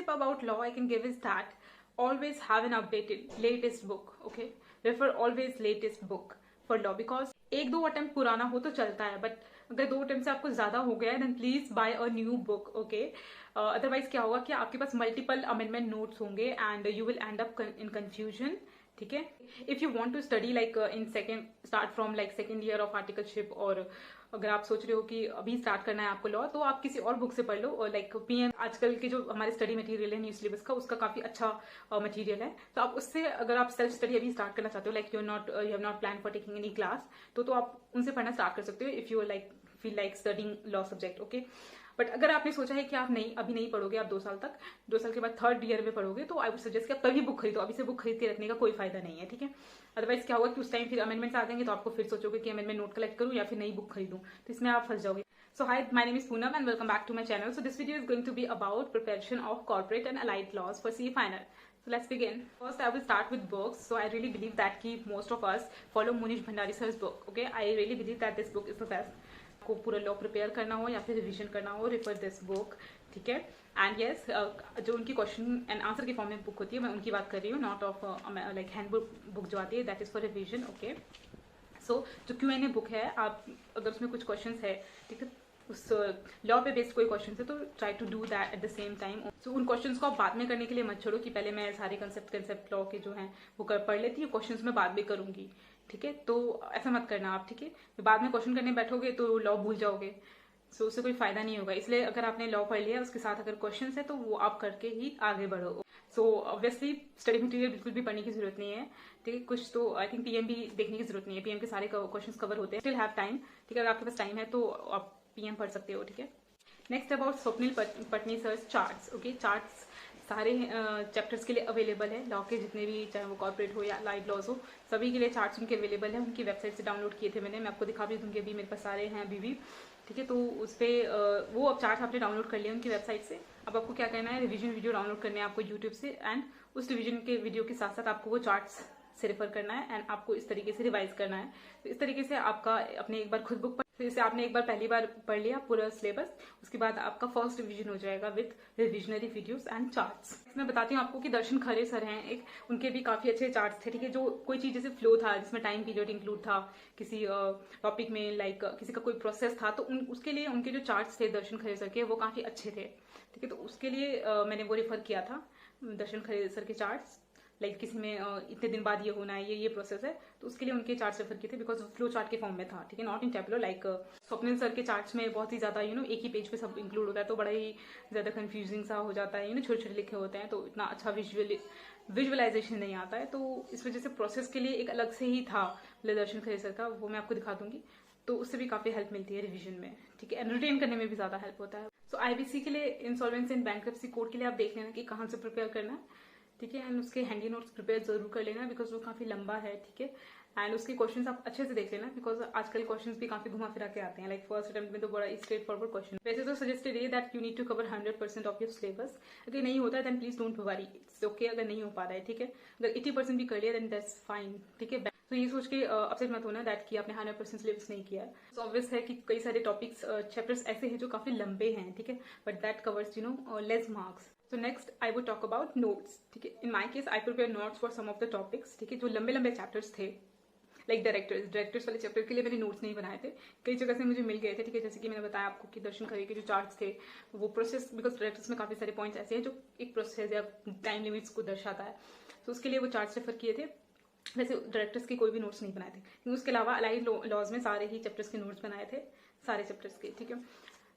tip about law I can give is that always have an updated latest book. Okay, refer always latest book for law because एक दो attempt पुराना हो तो चलता है, but अगर दो अटेम्प्ट से आपको ज्यादा हो गया है then please buy a new book. Okay, otherwise क्या होगा कि आपके पास मल्टीपल अमेंडमेंट नोट्स होंगे and you will end up in confusion. ठीक है, if you want to study like in second start from like second year of articleship, और अगर आप सोच रहे हो कि अभी स्टार्ट करना है आपको लॉ, तो आप किसी और बुक से पढ़ लो. और लाइक पीएम आजकल के जो हमारे स्टडी मटेरियल है न्यू सिलेबस का, उसका काफी अच्छा मटेरियल है. तो आप उससे अगर आप सेल्फ स्टडी अभी स्टार्ट करना चाहते हो, like you have not plan for taking any class, तो आप उनसे पढ़ना स्टार्ट कर सकते हो if you like feel like studying law subject. Okay, but अगर आपने सोचा है कि आप अभी नहीं पढ़ोगे, आप 2 साल तक, 2 साल के बाद थर्ड ईयर में पढ़ोगे, तो आई वुड सजेस्ट कि आप तभी बुक खरीदो. अभी से बुक खरीद के रखने का कोई फायदा नहीं है. ठीक है, अदरवाइज क्या होगा कि उस टाइम फिर अमेंडमेंट्स आ जाएंगे तो आपको फिर सोचोगे कि अमेंडमेंट नोट कलेक्ट करूं या फिर नई बुक खरीदूं, तो इसमें आप फंस जाओगे. So hi, my name is Poonam and welcome back to my channel. So this video is going to be about preparation of corporate and allied laws for CA final. So let's begin. First I will start with books. So I really believe that ki most of us follow Munish Bhandari sir's book. Okay, I really believe that this book is the best. को पूरा law prepare करना हो या फिर revision करना हो, refer this book. ठीक है, एंड यस, जो उनकी क्वेश्चन एंड आंसर के फॉर्म में बुक होती है, मैं उनकी बात कर रही हूँ, not of like handbook जो आती है, that is for revision. Okay, so जो Q&A बुक है, आप अगर उसमें कुछ क्वेश्चन है, ठीक है, उस लॉ पे बेस्ड कोई क्वेश्चन है, तो try to do that at the same time. So उन क्वेश्चंस को आप बाद में करने के लिए मत छोड़ो कि पहले मैं सारे कंसेप्ट लॉ के जो हैं वो पढ़ लेती हूँ, क्वेश्चंस मैं बाद में करूंगी. ठीक है, तो ऐसा मत करना आप. ठीक है, बाद में क्वेश्चन करने बैठोगे तो लॉ भूल जाओगे, सो उससे कोई फायदा नहीं होगा. इसलिए अगर आपने लॉ पढ़ लिया, उसके साथ अगर क्वेश्चन है तो वो आप करके ही आगे बढ़ो. सो ऑब्वियसली स्टडी मटेरियल बिल्कुल भी पढ़ने की जरूरत नहीं है. ठीक है, कुछ तो आई थिंक पीएम भी देखने की जरूरत नहीं है, पीएम के सारे क्वेश्चन कवर होते हैं. Still have time. ठीक है, अगर आपके पास टाइम है तो आप पीएम पढ़ सकते हो. ठीक है, next about Swapnil Patni sir's charts. Okay, charts सारे चैप्टर्स के लिए अवेलेबल है, लॉ के जितने भी, चाहे वो कॉर्पोरेट हो या लाइव लॉज हो, सभी के लिए चार्ट्स उनके अवेलेबल है. उनकी वेबसाइट से डाउनलोड किए थे मैंने, मैं आपको दिखा भी दूंगी, अभी मेरे पास सारे हैं अभी भी. ठीक है, तो उस पर वो अब चार्ट्स आपने डाउनलोड कर लिया उनकी वेबसाइट से. अब आपको क्या करना है, रिवीजन वीडियो डाउनलोड करने हैं आपको यूट्यूब से, एंड उस रिवीजन के वीडियो के साथ साथ आपको वो चार्ट्स से रेफर करना है एंड आपको इस तरीके से रिवाइज करना है. तो इस तरीके से आपका अपने एक बार खुद बुक फिर से आपने एक बार पहली बार पढ़ लिया पूरा सिलेबस, उसके बाद आपका फर्स्ट रिवीजन हो जाएगा with revisionary videos and charts. मैं बताती हूँ आपको कि दर्शन खरे सर हैं एक, उनके भी काफी अच्छे चार्ट्स थे. ठीक है, जो कोई चीज जैसे फ्लो था जिसमें टाइम पीरियड इंक्लूड था किसी टॉपिक में, लाइक किसी का कोई प्रोसेस था, तो उसके लिए उनके जो चार्ट्स थे दर्शन खरे सर के, वो काफी अच्छे थे. ठीक है, तो उसके लिए मैंने वो रेफर किया था, दर्शन खरे सर के चार्ट्स. लाइक किसी में इतने दिन बाद ये होना है, ये प्रोसेस है, तो उसके लिए उनके चार्ट्स रेफर किए थे बिकॉज फ्लो चार्ट के फॉर्म में था. ठीक है, not in tableau. Like Swapnil sir के चार्ट्स में बहुत ही ज्यादा एक ही पेज पे सब इंक्लूड होता है, तो बड़ा ही ज्यादा कंफ्यूजिंग सा हो जाता है. छोटे छोटे लिखे होते हैं, तो इतना अच्छा विजुअलाइजेशन नहीं आता है. तो इस वजह से प्रोसेस के लिए एक अलग से ही था दर्शन खरे सर का, वो मैं आपको दिखा दूंगी. तो उससे भी काफी हेल्प मिलती है रिवीजन में. ठीक है, एंड रिटेन करने में भी ज्यादा हेल्प होता है. सो आईबीसी के लिए, इंसॉल्वेंसी एंड बैंक्रप्सी कोड के लिए आप देख लेना कि कहाँ से प्रिपेयर करना है. ठीक है, एंड उसके हैंडी नोट्स प्रिपेयर जरूर कर लेना बिकॉज वो काफी लंबा है. ठीक है, एंड उसके क्वेश्चंस आप अच्छे से देख लेना बिकॉज आजकल क्वेश्चंस भी काफी घुमा फिरा के आते हैं. लाइक फर्स्ट अटेम्प्ट में तो बड़ा स्ट्रेट फॉरवर्ड क्वेश्चन. वैसे तो सजेस्टेड है that you need to cover 100% of your syllabus. अगर नहीं होता है then please don't worry, it's okay अगर नहीं हो पा रहा है. ठीक है, अगर 80% भी कर लिया देन दैट्स फाइन. ठीक है, तो ये सोच के अपसेट मत होना दैट कि आपने 100% सिलेबस नहीं किया है. तो ऑब्वियस है कि कई सारे टॉपिक्स चैप्टर्स ऐसे हैं जो काफी लंबे हैं. ठीक है, but that covers less marks. So next I would talk about notes. ठीक है, in my case I prepare notes for some of the topics. ठीक है, जो लंबे लंबे चैप्टर्स थे, लाइक डायरेक्टर्स वाले चैप्टर के लिए मैंने नोट्स नहीं बनाए थे, कई जगह से मुझे मिल गए थे. ठीक है, जैसे कि मैंने बताया आपको कि दर्शन खरे के जो चार्ट्स थे, वो प्रोसेस, बिकॉज डायरेक्टर्स में काफी सारे पॉइंट्स ऐसे हैं जो एक प्रोसेस या टाइम लिमिट्स को दर्शाता है, तो उसके लिए वो चार्ट्स रेफर किए थे. वैसे डायरेक्टर्स के कोई भी नोट्स नहीं बनाए थे, लेकिन उसके अलावा अलाइड लॉज में सारे ही चैप्टर्स के नोट्स बनाए थे, सारे चैप्टर्स के. ठीक है,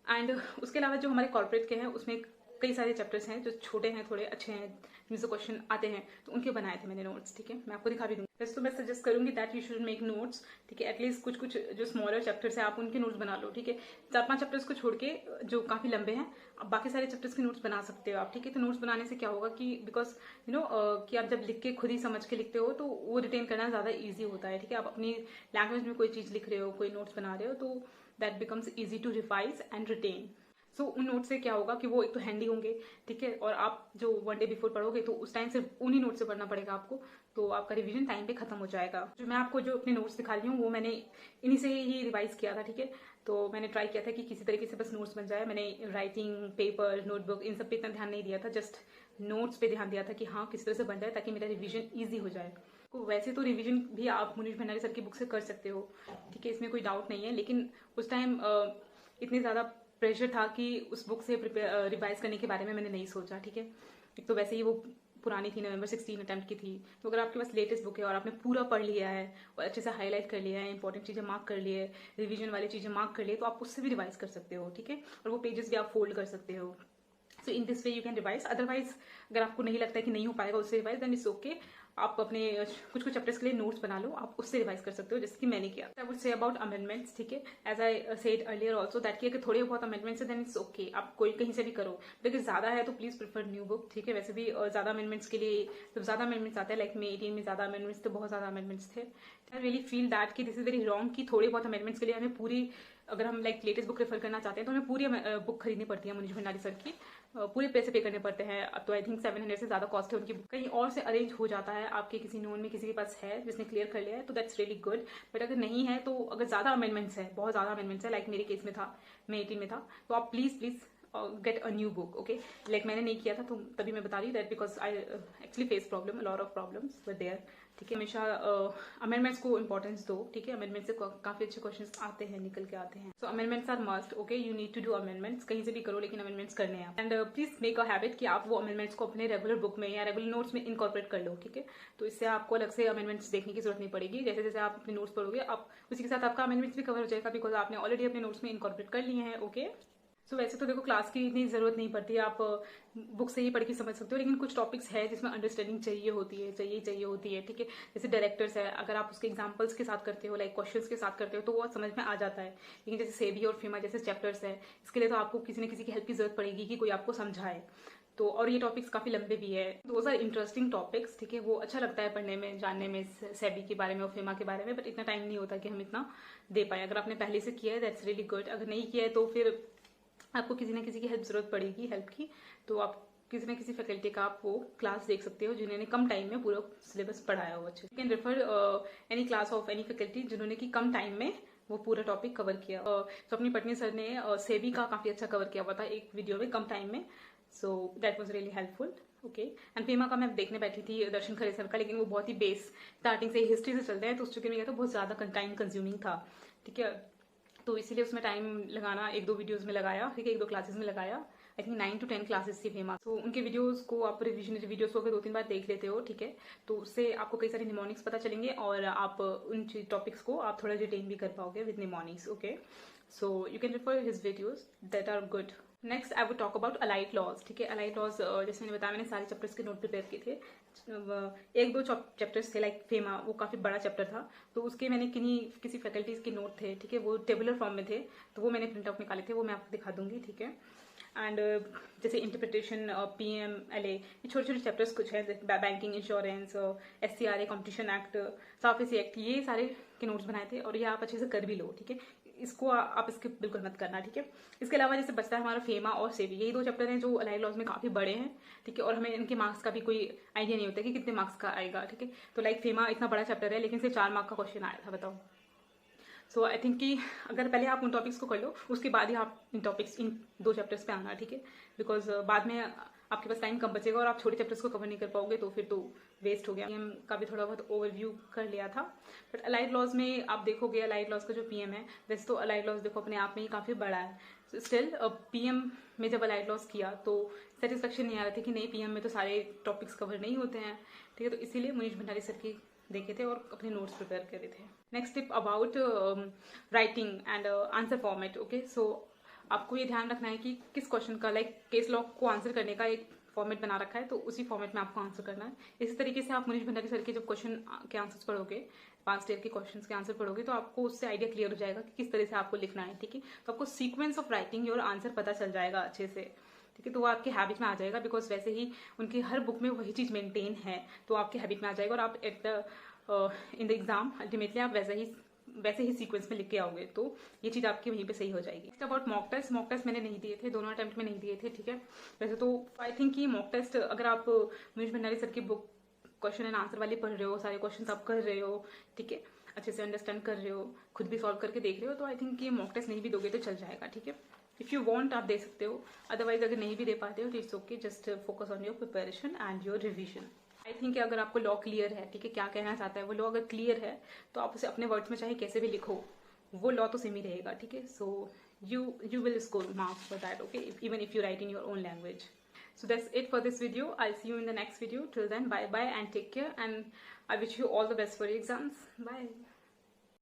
एंड उसके अलावा जो हमारे कॉर्पोरेट के हैं उसमें कई सारे चैप्टर्स हैं जो छोटे हैं, थोड़े अच्छे हैं, जिनसे क्वेश्चन आते हैं, तो उनके बनाए थे मैंने नोट्स. ठीक है, मैं आपको दिखा भी दूंगी. वैसे तो मैं सजेस्ट करूंगी that you should make notes. ठीक है, एटलीस्ट कुछ जो स्मॉलर चैप्टर्स है आप उनके नोट्स बना लो. ठीक है, 4-5 चैप्टर्स को छोड़ के जो काफी लंबे हैं, अब बाकी सारे चैप्टर्स के नोट्स बना सकते हो आप. ठीक है, तो नोट्स बनाने से क्या होगा कि बिकॉज कि आप जब लिख के खुद ही समझ के लिखते हो तो वो रिटेन करना ज्यादा ईजी होता है. ठीक है, आप अपनी लैंग्वेज में कोई चीज लिख रहे हो, कोई नोट्स बना रहे हो, तो that becomes easy to revise and retain. So उन नोट से क्या होगा कि वो एक तो हैंडी होंगे. ठीक है, और आप जो 1 डे बिफोर पढ़ोगे तो उस टाइम सिर्फ उन्हीं नोट से पढ़ना पड़ेगा आपको, तो आपका रिवीजन टाइम पे खत्म हो जाएगा. जो मैं आपको जो अपने नोट्स दिखा रही हूँ वो मैंने इन्हीं से ही रिवाइज किया था. ठीक है, तो मैंने ट्राई किया था कि किसी तरीके से बस नोट्स बन जाए। मैंने राइटिंग, पेपर, नोटबुक इन सब पे इतना ध्यान नहीं दिया था, जस्ट नोट्स पे ध्यान दिया था कि हाँ किस तरह से बन जाए ताकि मेरा रिवीजन ईजी हो जाए। तो वैसे तो रिवीजन भी आप मुनीश भंडारी सर की बुक से कर सकते हो, ठीक है, इसमें कोई डाउट नहीं है। लेकिन उस टाइम इतनी ज़्यादा प्रेशर था कि उस बुक से रिवाइज करने के बारे में मैंने नहीं सोचा, ठीक है। एक तो वैसे ही वो पुरानी थी, नवंबर 16 अटेम्प्ट की थी। तो अगर आपके पास लेटेस्ट बुक है और आपने पूरा पढ़ लिया है और अच्छे से हाईलाइट कर लिया है, इंपॉर्टेंट चीज़ें मार्क कर लिए, रिवीजन वाली चीज़ें मार्क कर लिए, तो आप उससे भी रिवाइज कर सकते हो, ठीक है। और वो पेजेस भी आप फोल्ड कर सकते हो। So in this way you can revise. Otherwise अगर आपको नहीं लगता है कि नहीं हो पाएगा उससे रिवाइज, देन इट्स ओके। आप अपने कुछ कुछ चैप्टर्स के लिए नोट्स बना लो, आप उससे रिवाइज कर सकते हो, जैसे कि मैंने किया। I would say about amendments, ठीक है, as I said earlier also that कि अगर थोड़े बहुत अमेंडमेंट्स है देन इट्स ओके, आप कोई कहीं से भी करो। बट अगर ज्यादा है तो प्लीज प्रेफर न्यू बुक, ठीक है। वैसे भी ज्यादा अमेंडमेंट्स के लिए जब ज्यादा अमेंडमेंट्स आते हैं, लाइक मे 18 में ज्यादा अमेंडमेंट्स थे, बहुत ज्यादा अमेंडमेंट्स थे। आई रियली फील दैट कि दिस इज वेरी रॉन्ग कि थोड़े बहुत अमेंडमेंट्स के लिए हमें पूरी, अगर हम लाइक लेटेस्ट बुक रेफर करना चाहते हैं तो हमें पूरी बुक खरीदनी पड़ती है मुनीश भंडारी सर की, पूरे पैसे पे करने पड़ते हैं। अब तो आई थिंक 700 से ज्यादा कॉस्ट है उनकी बुक। कहीं और से अरेंज हो जाता है, आपके किसी नोन में किसी के पास है जिसने क्लियर कर लिया है, तो दैट्स रियली गुड। बट अगर नहीं है, तो अगर ज्यादा अमेंडमेंट्स है, बहुत ज्यादा अमेंडमेंट्स है, लाइक मेरे केस में था, मैं 18 में था, तो आप please get a new book, okay. Like मैंने नहीं किया था तो तभी मैं बता रही हूँ that because I actually face problem, lot of problems were there, ठीक है। हमेशा अमेंडमेंट्स को इंपॉर्टेंस दो, ठीक है। अमेंडमेंट से काफी अच्छे क्वेश्चंस आते हैं, निकल के आते हैं। So amendments are must, okay, you need to do amendments, कहीं से भी करो लेकिन अमेंडमेंट्स करने हैं। And please make a habit कि आप वो अमेंडमेंट्स को अपने रेगुलर बुक में या रेगुलर नोट्स में इनकॉर्पोरेट कर लो, ठीक है। तो इससे आपको अलग से अमेंडमेंट्स देखने की जरूरत नहीं पड़ेगी। जैसे जैसे आप अपने नोट्स पढ़ोगे, आप उसी के साथ आपका अमेंडमेंट्स भी कवर हो जाएगा, बिकॉज आपने ऑलरेडी अपने नोट्स में इनकॉर्पोरेट कर लिए हैं, ओके। सो वैसे तो देखो क्लास की इतनी जरूरत नहीं पड़ती है, आप बुक से ही पढ़ के समझ सकते हो, लेकिन कुछ टॉपिक्स है जिसमें अंडरस्टैंडिंग चाहिए होती है, ठीक है। जैसे डायरेक्टर्स है, अगर आप उसके एग्जांपल्स के साथ करते हो, लाइक क्वेश्चंस के साथ करते हो, तो वो समझ में आ जाता है। लेकिन जैसे सेबी और फीमा जैसे चैप्टर्स है, इसके लिए तो आपको किसी न किसी की हेल्प की जरूरत पड़ेगी कि कोई आपको समझाए। तो और ये टॉपिक्स काफी लंबे भी है, दोज आर इंटरेस्टिंग टॉपिक्स, ठीक है। वो अच्छा लगता है पढ़ने में, जानने में, सेबी के बारे में और फीमा के बारे में, बट इतना टाइम नहीं होता कि हम इतना दे पाए। अगर आपने पहले से किया है दैट्स रियली गुड, अगर नहीं किया है तो फिर आपको किसी न किसी की हेल्प जरूरत पड़ेगी, हेल्प की। तो आप किसी न किसी फैकल्टी का आप वो क्लास देख सकते हो जिन्होंने कम टाइम में पूरा सिलेबस पढ़ाया हो अच्छे। You can refer any class of any faculty जिन्होंने कि कम टाइम में वो पूरा टॉपिक कवर किया। तो अपनी पटनी सर ने सेबी का काफी अच्छा कवर किया हुआ था एक वीडियो में, कम टाइम में। So that was really helpful, okay. And FEMA का मैं देखने बैठी थी, दर्शन खरे सर का, लेकिन वो बहुत ही बेस स्टार्टिंग से हिस्ट्री से चलते हैं, तो उस चुके में गया तो बहुत ज्यादा टाइम कंज्यूमिंग था, ठीक है। तो इसीलिए उसमें टाइम लगाना, एक दो वीडियोस में लगाया, ठीक है, एक दो क्लासेस में लगाया। आई थिंक 9 to 10 क्लासेस थी फेमा। तो उनके वीडियोस को आप रिवीजन वीडियोस को अगर 2-3 बार देख लेते हो, ठीक है, तो उससे आपको कई सारे निमोनिक्स पता चलेंगे और आप उन टॉपिक्स को आप थोड़ा रिटेन भी कर पाओगे with mnemonics, okay. So you can refer his videos that are good. Next I would talk about allied laws, ठीक है। अलाइड लॉज जैसे मैंने बताया, मैंने सारे चैप्टर्स के नोट प्रिपेयर किए थे। एक दो चैप्टर्स थे, लाइक फेमा, वो काफी बड़ा चैप्टर था, तो उसके मैंने किसी फैकल्टीज के नोट थे, ठीक है, वो टेबुलर फॉर्म में थे, तो वो मैंने प्रिंट आउट निकाले थे, वो मैं आपको दिखा दूंगी, ठीक है। एंड जैसे इंटरप्रिटेशन, PMLA, ये छोटे छोटे चैप्टर्स कुछ है, banking, insurance, SCRA, competition act, SARFAESI act, ये सारे के नोट्स बनाए थे और ये आप अच्छे से कर भी लो, ठीक है। इसको आप इसके बिल्कुल मत करना, ठीक है। इसके अलावा जैसे बचता है हमारा फेमा और सेबी, यही दो चैप्टर हैं जो अलाइड लॉज में काफी बड़े हैं, ठीक है, और हमें इनके मार्क्स का भी कोई आइडिया नहीं होता कि कितने मार्क्स का आएगा, ठीक है। तो लाइक फेमा इतना बड़ा चैप्टर है लेकिन सिर्फ 4 मार्क का क्वेश्चन आया था, बताओ। सो आई थिंक कि अगर पहले आप उन टॉपिक्स को कर लो, उसके बाद ही आप इन दो चैप्टर्स पे आना, ठीक है। बिकॉज बाद में आपके पास टाइम कम बचेगा और आप छोटे चैप्टर्स को कवर नहीं कर पाओगे, तो फिर तो वेस्ट हो गया। पीएम का भी थोड़ा बहुत ओवरव्यू कर लिया था, बट अलाइड लॉज में आप देखोगे, अलाइड लॉज का जो पीएम है, वैसे तो अलाइड लॉज देखो अपने आप में ही काफी बड़ा है। स्टिल पीएम में जब अलाइड लॉज किया तो सेटिस्फेक्शन नहीं आ रहा था कि नहीं, पीएम में तो सारे टॉपिक्स कवर नहीं होते हैं, ठीक है। तो इसीलिए मुनीश भंडारी सर की देखे थे और अपने नोट्स प्रिपेयर करे थे। Next tip about writing and answer format, okay. So आपको ये ध्यान रखना है कि किस क्वेश्चन का, लाइक केस लॉ को आंसर करने का एक फॉर्मेट बना रखा है, तो उसी फॉर्मेट में आपको आंसर करना है। इसी तरीके से आप मुनीश भंडारी सर के जब क्वेश्चन के आंसर्स पढ़ोगे, 5 ईयर के क्वेश्चंस के आंसर पढ़ोगे, तो आपको उससे आइडिया क्लियर हो जाएगा कि किस तरह से आपको लिखना है, ठीक है। तो आपको sequence of writing your answer पता चल जाएगा अच्छे से, ठीक है। तो वो आपके हैबिट में आ जाएगा, बिकॉज वैसे ही उनकी हर बुक में वही चीज मेंटेन है, तो आपके हैबिट में आ जाएगा और आप at in the exam ultimately आप वैसे ही सीक्वेंस में लिख के आओगे, तो ये चीज आपकी वहीं पे सही हो जाएगी। नेक्स्ट अबाउट मॉक टेस्ट मैंने नहीं दिए थे, दोनों अटेम्प्ट में नहीं दिए थे, ठीक है। वैसे तो आई थिंक कि मॉक टेस्ट अगर आप मुनीश भंडारी सर की बुक क्वेश्चन एंड आंसर वाली पढ़ रहे हो, सारे क्वेश्चन आप कर रहे हो, ठीक है, अच्छे से अंडरस्टैंड कर रहे हो, खुद भी सॉल्व करके देख रहे हो, तो आई थिंक ये मॉक टेस्ट नहीं भी दोगे तो चल जाएगा, ठीक है। इफ़ यू वांट आप दे सकते हो, अदरवाइज अगर नहीं भी दे पाते हो तो it's okay, just focus on your preparation and your revision. I think अगर आपको लॉ क्लियर है, ठीक है, क्या कहना चाहता है वो लॉ अगर क्लियर है तो आप उसे अपने वर्ड्स में चाहे कैसे भी लिखो, वो लॉ तो सेम ही रहेगा, ठीक है। सो you will score marks for that, okay, even if you write in your own language. So that's it for this video. I'll see you in the next video. Till then, bye bye and take care, and I wish you all the best for your exams. Bye.